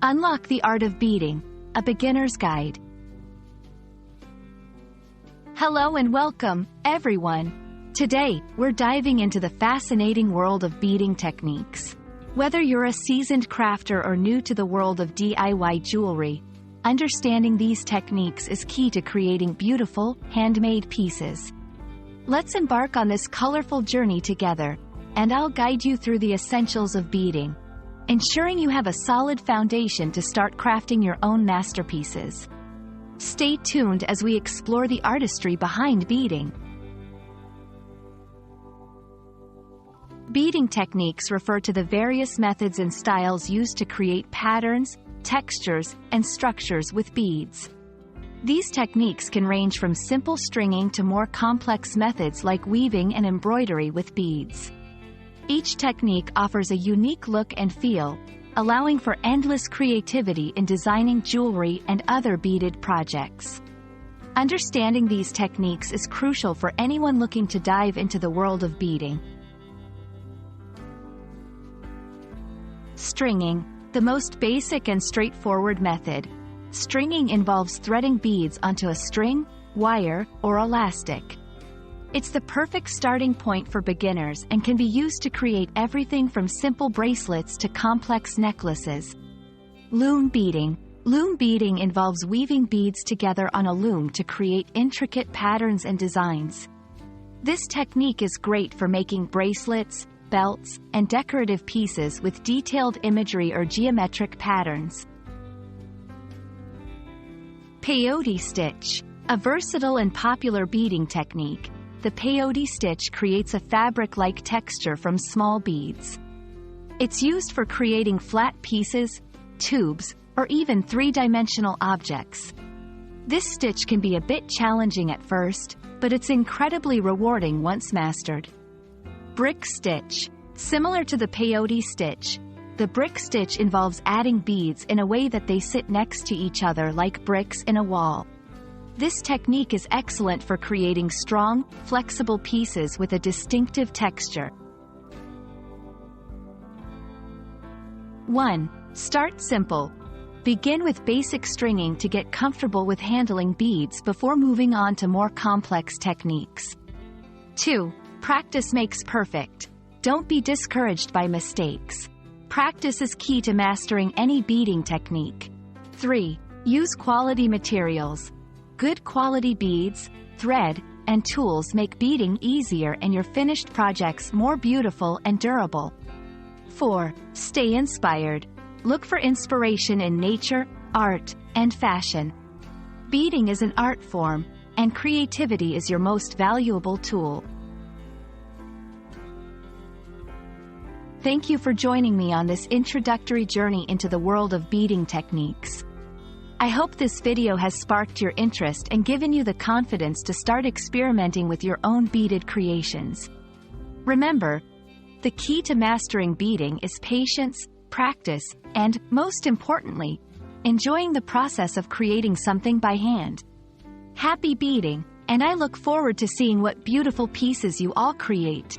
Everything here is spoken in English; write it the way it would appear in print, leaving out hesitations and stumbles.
Unlock the art of beading, a beginner's guide. Hello and welcome, everyone. Today, we're diving into the fascinating world of beading techniques. Whether you're a seasoned crafter or new to the world of DIY jewelry, understanding these techniques is key to creating beautiful, handmade pieces. Let's embark on this colorful journey together, and I'll guide you through the essentials of beading, ensuring you have a solid foundation to start crafting your own masterpieces. Stay tuned as we explore the artistry behind beading. Beading techniques refer to the various methods and styles used to create patterns, textures, and structures with beads. These techniques can range from simple stringing to more complex methods like weaving and embroidery with beads. Each technique offers a unique look and feel, allowing for endless creativity in designing jewelry and other beaded projects. Understanding these techniques is crucial for anyone looking to dive into the world of beading. Stringing, the most basic and straightforward method. Stringing involves threading beads onto a string, wire, or elastic. It's the perfect starting point for beginners and can be used to create everything from simple bracelets to complex necklaces. Loom beading. Loom beading involves weaving beads together on a loom to create intricate patterns and designs. This technique is great for making bracelets, belts, and decorative pieces with detailed imagery or geometric patterns. Peyote stitch. A versatile and popular beading technique, the peyote stitch creates a fabric-like texture from small beads. It's used for creating flat pieces, tubes, or even three-dimensional objects. This stitch can be a bit challenging at first, but it's incredibly rewarding once mastered. Brick stitch. Similar to the peyote stitch, the brick stitch involves adding beads in a way that they sit next to each other like bricks in a wall. This technique is excellent for creating strong, flexible pieces with a distinctive texture. 1. Start simple. Begin with basic stringing to get comfortable with handling beads before moving on to more complex techniques. 2. Practice makes perfect. Don't be discouraged by mistakes. Practice is key to mastering any beading technique. 3. Use quality materials. Good quality beads, thread, and tools make beading easier and your finished projects more beautiful and durable. 4. Stay inspired. Look for inspiration in nature, art, and fashion. Beading is an art form, and creativity is your most valuable tool. Thank you for joining me on this introductory journey into the world of beading techniques. I hope this video has sparked your interest and given you the confidence to start experimenting with your own beaded creations. Remember, the key to mastering beading is patience, practice, and, most importantly, enjoying the process of creating something by hand. Happy beading, and I look forward to seeing what beautiful pieces you all create.